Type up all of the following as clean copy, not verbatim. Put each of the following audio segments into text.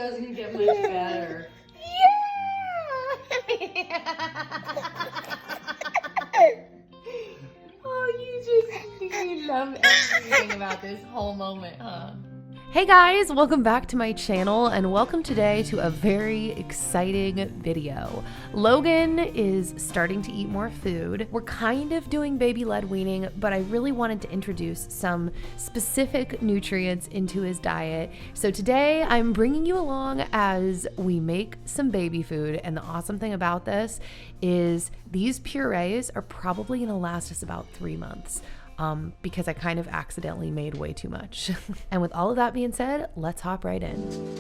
Doesn't get much better. Yeah. Oh, you love everything about this whole moment, huh? Hey guys, welcome back to my channel and welcome today to a very exciting video. Logan is starting to eat more food. We're kind of doing baby-led weaning, but I really wanted to introduce some specific nutrients into his diet. So today I'm bringing you along as we make some baby food, and the awesome thing about this is these purees are probably gonna last us about 3 months. Because I kind of accidentally made way too much. And with all of that being said, let's hop right in.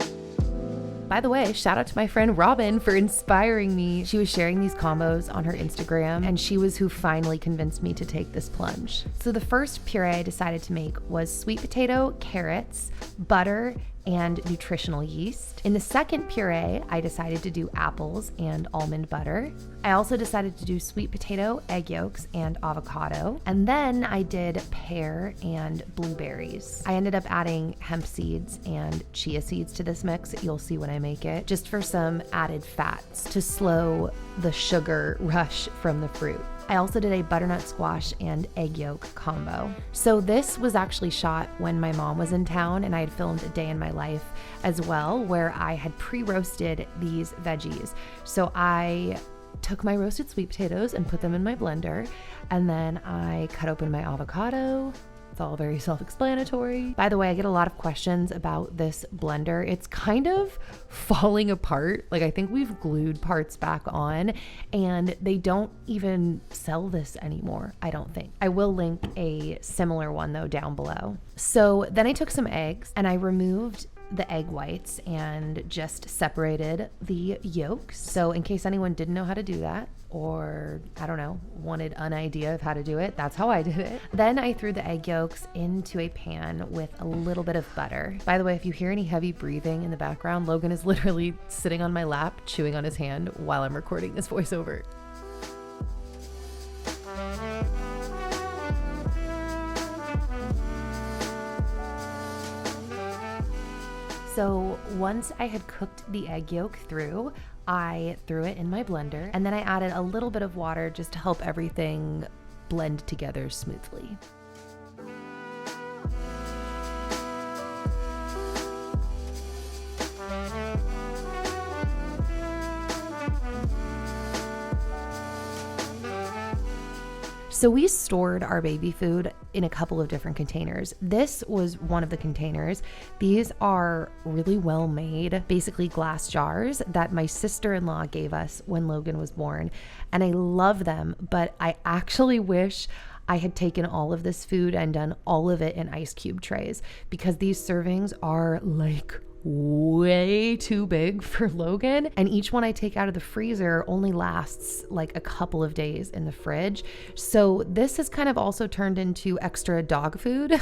By the way, shout out to my friend Robin for inspiring me. She was sharing these combos on her Instagram, and she was who finally convinced me to take this plunge. So the first puree I decided to make was sweet potato, carrots, butter, and nutritional yeast. In the second puree, I decided to do apples and almond butter. I also decided to do sweet potato, egg yolks, and avocado. And then I did pear and blueberries. I ended up adding hemp seeds and chia seeds to this mix. You'll see when I make it, just for some added fats to slow the sugar rush from the fruit. I also did a butternut squash and egg yolk combo. So this was actually shot when my mom was in town, and I had filmed a day in my life as well, where I had pre-roasted these veggies. So I took my roasted sweet potatoes and put them in my blender, and then I cut open my avocado. It's all very self-explanatory. By the way, I get a lot of questions about this blender. It's kind of falling apart. Like, I think we've glued parts back on, and they don't even sell this anymore, I don't think. I will link a similar one though down below. So then I took some eggs and I removed the egg whites and just separated the yolks. So in case anyone didn't know how to do that, or I don't know, wanted an idea of how to do it, that's how I did it. Then I threw the egg yolks into a pan with a little bit of butter. By the way, if you hear any heavy breathing in the background, Logan is literally sitting on my lap, chewing on his hand while I'm recording this voiceover. So once I had cooked the egg yolk through, I threw it in my blender, and then I added a little bit of water just to help everything blend together smoothly. So we stored our baby food in a couple of different containers. This was one of the containers. These are really well made, basically glass jars that my sister-in-law gave us when Logan was born. And I love them, but I actually wish I had taken all of this food and done all of it in ice cube trays, because these servings are like way too big for Logan, and each one I take out of the freezer only lasts like a couple of days in the fridge. So this has kind of also turned into extra dog food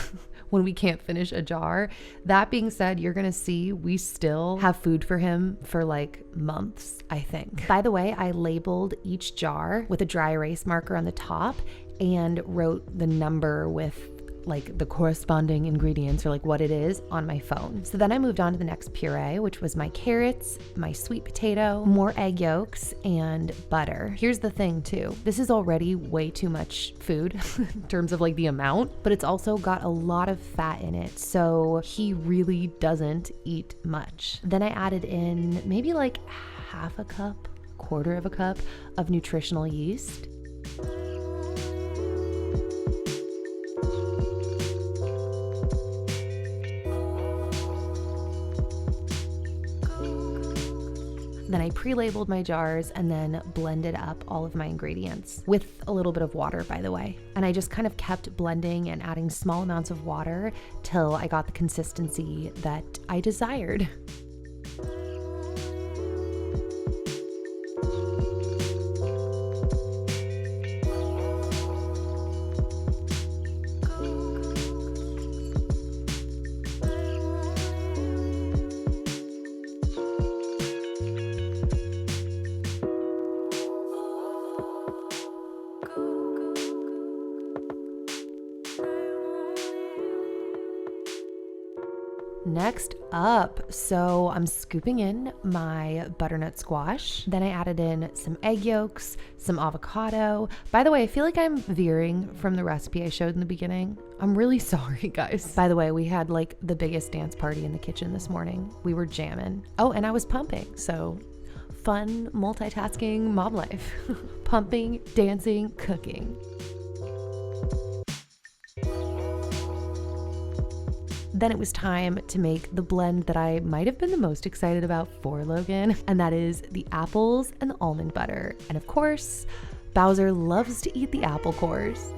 when we can't finish a jar. That being said, you're gonna see we still have food for him for like months, I think. By the way, I labeled each jar with a dry erase marker on the top and wrote the number with like the corresponding ingredients, or like what it is, on my phone. So then I moved on to the next puree, which was my carrots, my sweet potato, more egg yolks, and butter. Here's the thing too, this is already way too much food in terms of like the amount, but it's also got a lot of fat in it, so he really doesn't eat much. Then I added in maybe like half a cup, quarter of a cup of nutritional yeast. Then I pre-labeled my jars and then blended up all of my ingredients with a little bit of water, by the way. And I just kind of kept blending and adding small amounts of water till I got the consistency that I desired. Next up, so I'm scooping in my butternut squash. Then I added in some egg yolks, some avocado. By the way, I feel like I'm veering from the recipe I showed in the beginning. I'm really sorry, guys. By the way, we had like the biggest dance party in the kitchen this morning. We were jamming. Oh, and I was pumping, so fun multitasking mom life. Pumping, dancing, cooking. Then it was time to make the blend that I might have been the most excited about for Logan, and that is the apples and the almond butter. And of course, Bowser loves to eat the apple cores.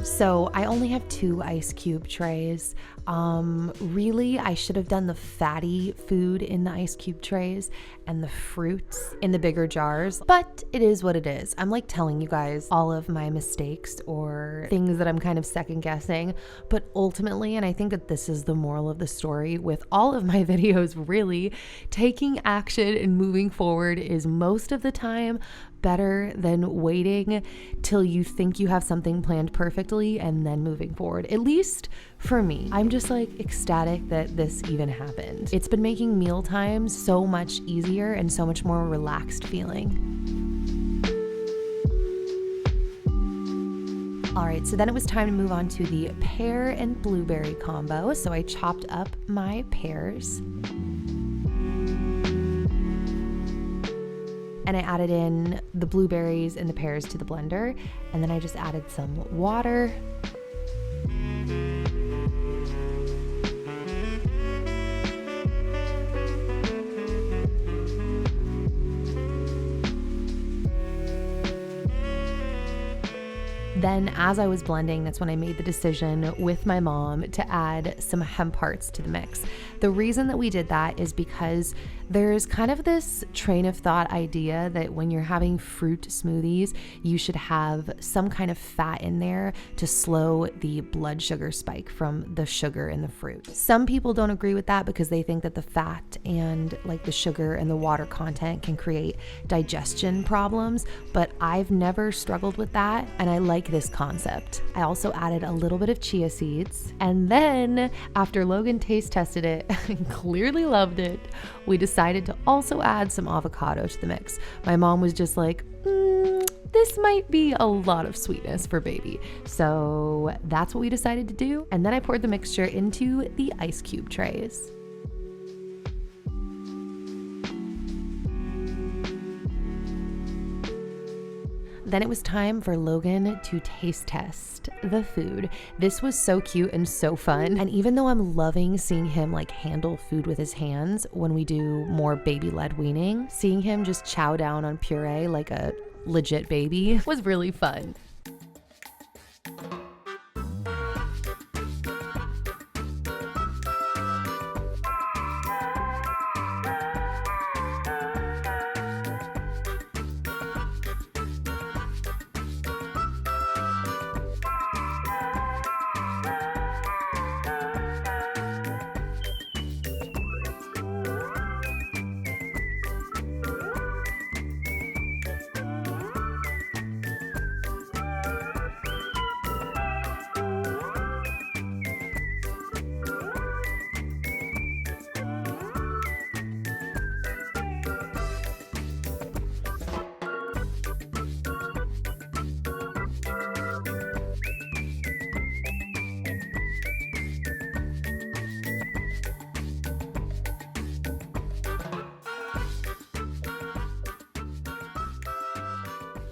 So I only have 2 ice cube trays. Really, I should have done the fatty food in the ice cube trays and the fruits in the bigger jars, but it is what it is. I'm like telling you guys all of my mistakes or things that I'm kind of second guessing, but ultimately, and I think that this is the moral of the story with all of my videos, really, taking action and moving forward is most of the time better than waiting till you think you have something planned perfectly and then moving forward. At least for me, I'm just like ecstatic that this even happened. It's been making meal times so much easier and so much more relaxed feeling. All right, so then it was time to move on to the pear and blueberry combo. So I chopped up my pears. And I added in the blueberries and the pears to the blender. And then I just added some water. Then as I was blending, that's when I made the decision with my mom to add some hemp hearts to the mix. The reason that we did that is because there's kind of this train of thought idea that when you're having fruit smoothies, you should have some kind of fat in there to slow the blood sugar spike from the sugar in the fruit. Some people don't agree with that because they think that the fat and like the sugar and the water content can create digestion problems, but I've never struggled with that and I like this concept. I also added a little bit of chia seeds, and then after Logan taste tested it and clearly loved it, we decided to also add some avocado to the mix. My mom was just like, this might be a lot of sweetness for baby. So that's what we decided to do. And then I poured the mixture into the ice cube trays. Then it was time for Logan to taste test the food. This was so cute and so fun. And even though I'm loving seeing him like handle food with his hands when we do more baby-led weaning, seeing him just chow down on puree like a legit baby was really fun.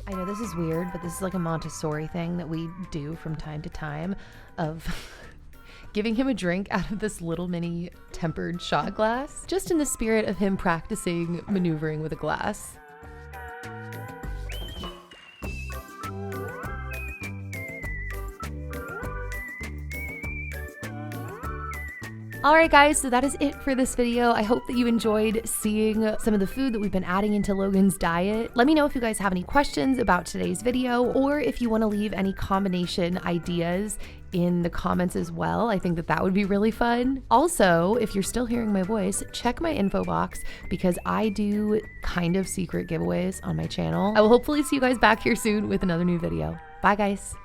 I know this is weird, but this is like a Montessori thing that we do from time to time of giving him a drink out of this little mini tempered shot glass, just in the spirit of him practicing maneuvering with a glass. All right, guys, so that is it for this video. I hope that you enjoyed seeing some of the food that we've been adding into Logan's diet. Let me know if you guys have any questions about today's video, or if you want to leave any combination ideas in the comments as well. I think that that would be really fun. Also, if you're still hearing my voice, check my info box because I do kind of secret giveaways on my channel. I will hopefully see you guys back here soon with another new video. Bye guys.